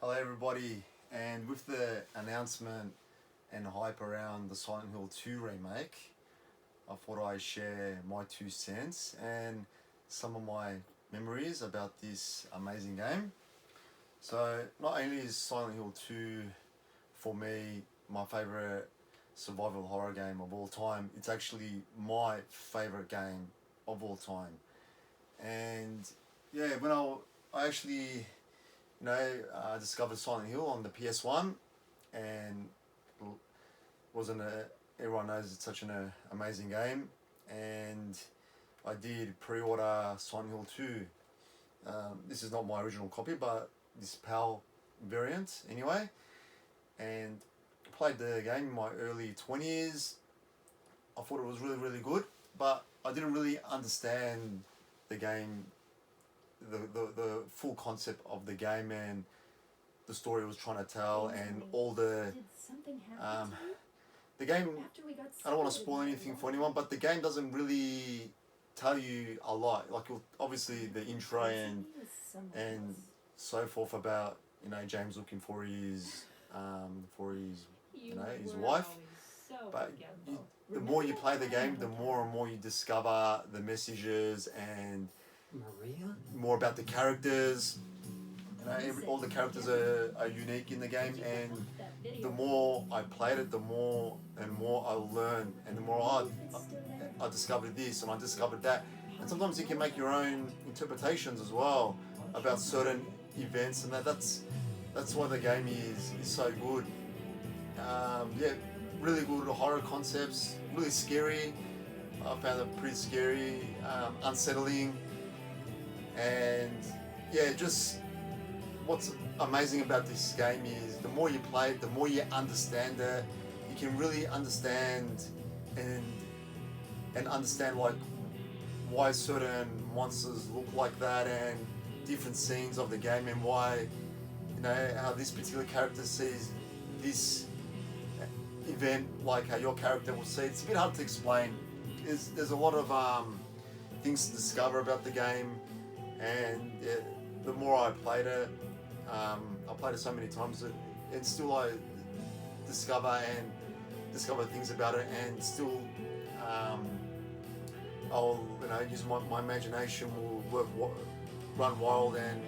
Hello everybody, and with the announcement and hype around the Silent Hill 2 remake, I thought I'd share my 2 cents and some of my memories about this amazing game. So not only is Silent Hill 2 for me my favourite survival horror game of all time, it's actually my favourite game of all time. And yeah, I actually discovered Silent Hill on the PS1, and wasn't a everyone knows it's such an amazing game, and I did pre-order Silent Hill 2. This is not my original copy, but this PAL variant anyway, and played the game in my early 20s. I thought it was really, really good, but I didn't really understand the game, the full concept of the game and the story it was trying to tell, and all um, the game. I don't want to spoil anything for anyone, but the game doesn't really tell you a lot. Like obviously the intro and so forth about James looking for his his wife. But the more you play the game, the more and more you discover the messages and more about the characters. All the characters are unique in the game, and the more I played it, the more and more I learned, and the more I discovered this and I discovered that. And sometimes you can make your own interpretations as well about certain events, and that's why the game is so good. Yeah, really good horror concepts, really scary. I found it pretty scary, unsettling, and yeah, just what's amazing about this game is the more you play it, the more you understand it. You can really understand and understand like why certain monsters look like that, and different scenes of the game, and why how this particular character sees this event like how your character will see it. It's a bit hard to explain. There's a lot of things to discover about the game, and the more I played it, I played it so many times and still I discover things about it, and still um, I'll use my imagination will run wild and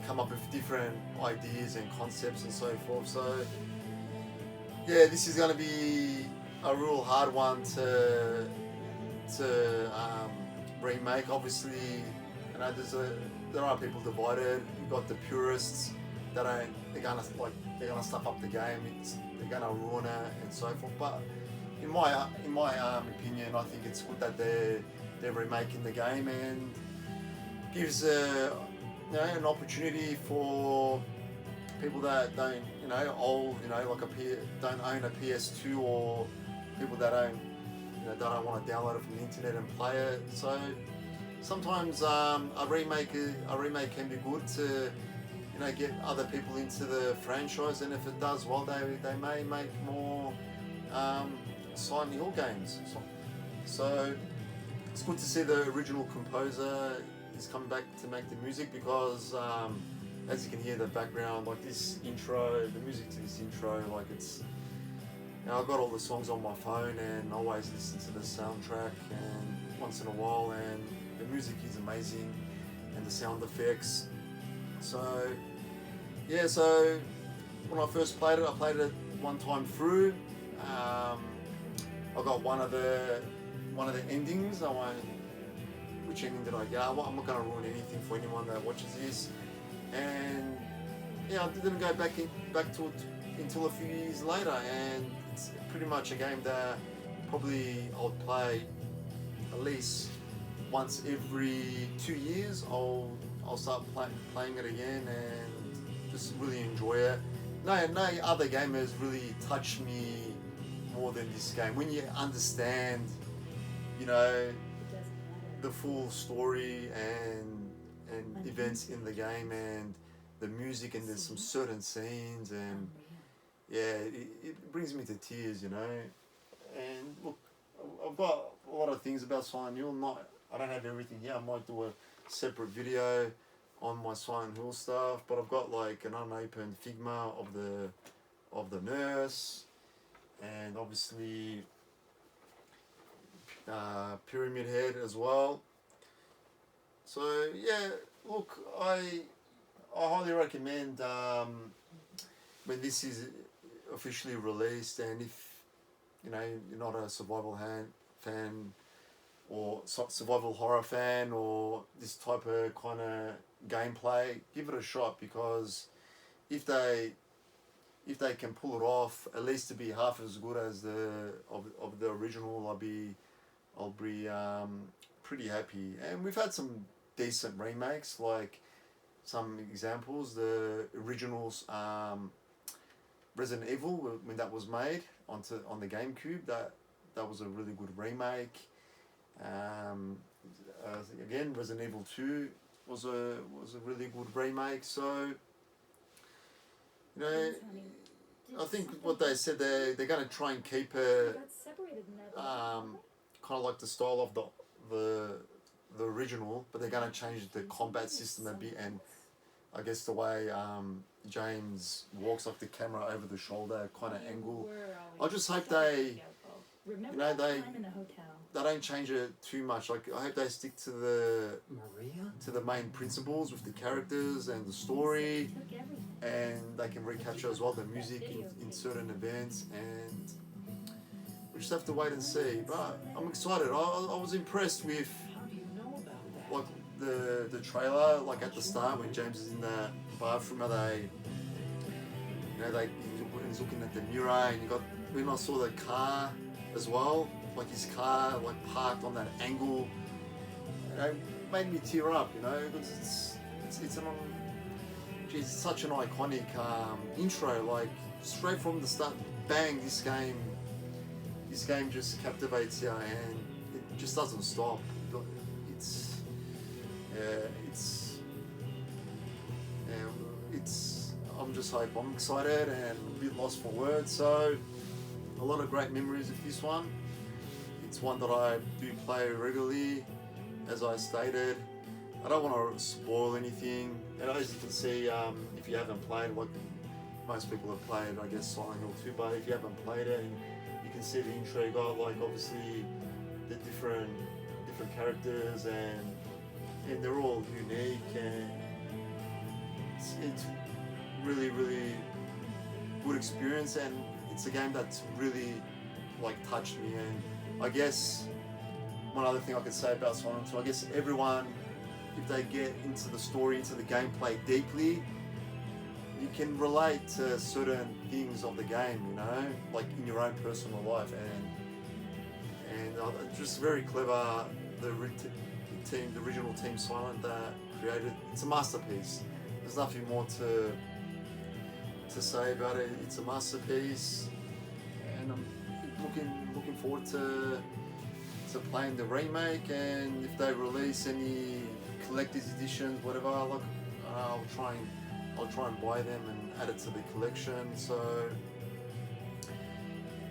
come up with different ideas and concepts and so forth. So yeah, this is going to be a real hard one to remake. Obviously, there are people divided. You've got the purists that they're gonna stuff up the game. They're gonna ruin it and so forth. But in my opinion, I think it's good that they're remaking the game, and gives an opportunity for people that don't don't own a PS2, or people that don't want to download it from the internet and play it. So sometimes a remake can be good to get other people into the franchise, and if it does well, they may make more Silent Hill games. So it's good to see the original composer is coming back to make the music, because as you can hear the background, like this intro, the music to this intro, like it's I've got all the songs on my phone and I always listen to the soundtrack and once in a while, and the music is amazing and the sound effects. So yeah, so when I first played it, I played it one time through. I got one of the endings. Which ending did I get? I'm not going to ruin anything for anyone that watches this. And yeah, I didn't go back to it until a few years later, and it's pretty much a game that probably I'll play at least once every 2 years. I'll start playing it again and just really enjoy it. No other game has really touched me more than this game. When you understand, the full story and events in the game, and the music, and there's some certain scenes, and yeah, it brings me to tears, And look, I've got a lot of things about Silent Hill. I don't have everything here. I might do a separate video on my Silent Hill stuff, but I've got like an unopened Figma of the nurse, and obviously Pyramid Head as well. So yeah, look, I highly recommend when this is officially released, and if you know you're not a fan or survival horror fan or this type of kind of gameplay, give it a shot, because if they can pull it off, at least to be half as good as of the original, I'll be pretty happy. And we've had some decent remakes, like some examples. The originals, Resident Evil, when that was made on the GameCube, that was a really good remake. Again, Resident Evil 2 was a really good remake. So, you know, I think what they said, they're going to try and keep it kind of like the style of the original, but they're going to change the combat system a bit, and I guess the way James walks, like the camera over the shoulder kind of angle. I just hope they don't change it too much. Like, I hope they stick to the main principles with the characters and the story, and they can recapture as well the music in certain events, and we just have to wait and see. But I'm excited. I was impressed with like the trailer, like at the start when James is in the bathroom, he's looking at the mirror, and when I saw the car as well, like his car like parked on that angle, made me tear up, because it's such an iconic intro, like straight from the start, bang, this game just captivates you, and it just doesn't stop. I'm excited and a bit lost for words. So a lot of great memories of this one. It's one that I do play regularly, as I stated. I don't want to spoil anything. And as you can see, if you haven't played, like most people have played, I guess, Silent Hill 2, but if you haven't played it, you can see the intro. You got like obviously the different characters, and they're all unique, and it's really, really good experience, and it's a game that's really like touched me. And I guess one other thing I could say about Silent Hill, I guess everyone, if they get into the story, into the gameplay deeply, you can relate to certain things of the game, like in your own personal life, and just very clever. The original Team Silent that created, it's a masterpiece. There's nothing more to say about it. It's a masterpiece, and I'm looking forward to playing the remake. And if they release any collector's editions, whatever, I'll try and buy them and add it to the collection. So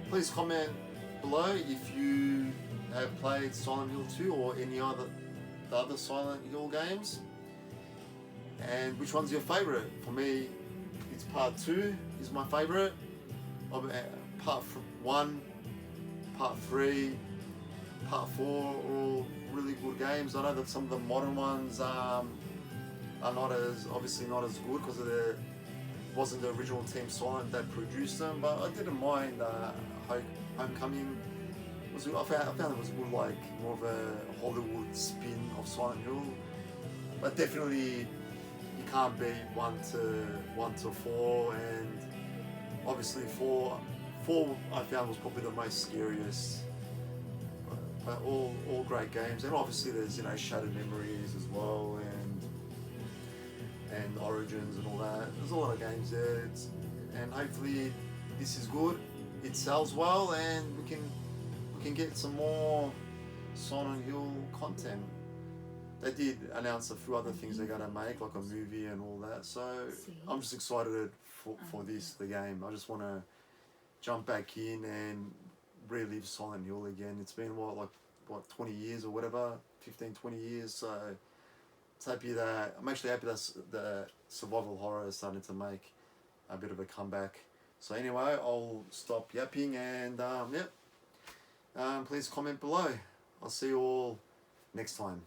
please comment below if you have played Silent Hill 2 or any the other Silent Hill games, and which one's your favourite. For me, it's part 2 is my favourite. Part 1, part 3, part 4 are all really good games. I know that some of the modern ones are obviously not as good because it wasn't the original Team Silent that produced them, but I didn't mind Homecoming. I found it was good, like more of a Hollywood spin of Silent Hill, but definitely you can't beat 1 to 4, and obviously 4 I found was probably the most scariest. But all great games, and obviously there's Shattered Memories as well, and Origins and all that. There's a lot of games there, and hopefully this is good. It sells well, and we can get some more Silent Hill content. They did announce a few other things they're gonna make, like a movie and all that. So I'm just excited for the game. I just want to jump back in and relive Silent Hill again. It's been 20 years or whatever, 15, 20 years. So happy that I'm actually happy that the survival horror is starting to make a bit of a comeback. So anyway, I'll stop yapping and please comment below. I'll see you all next time.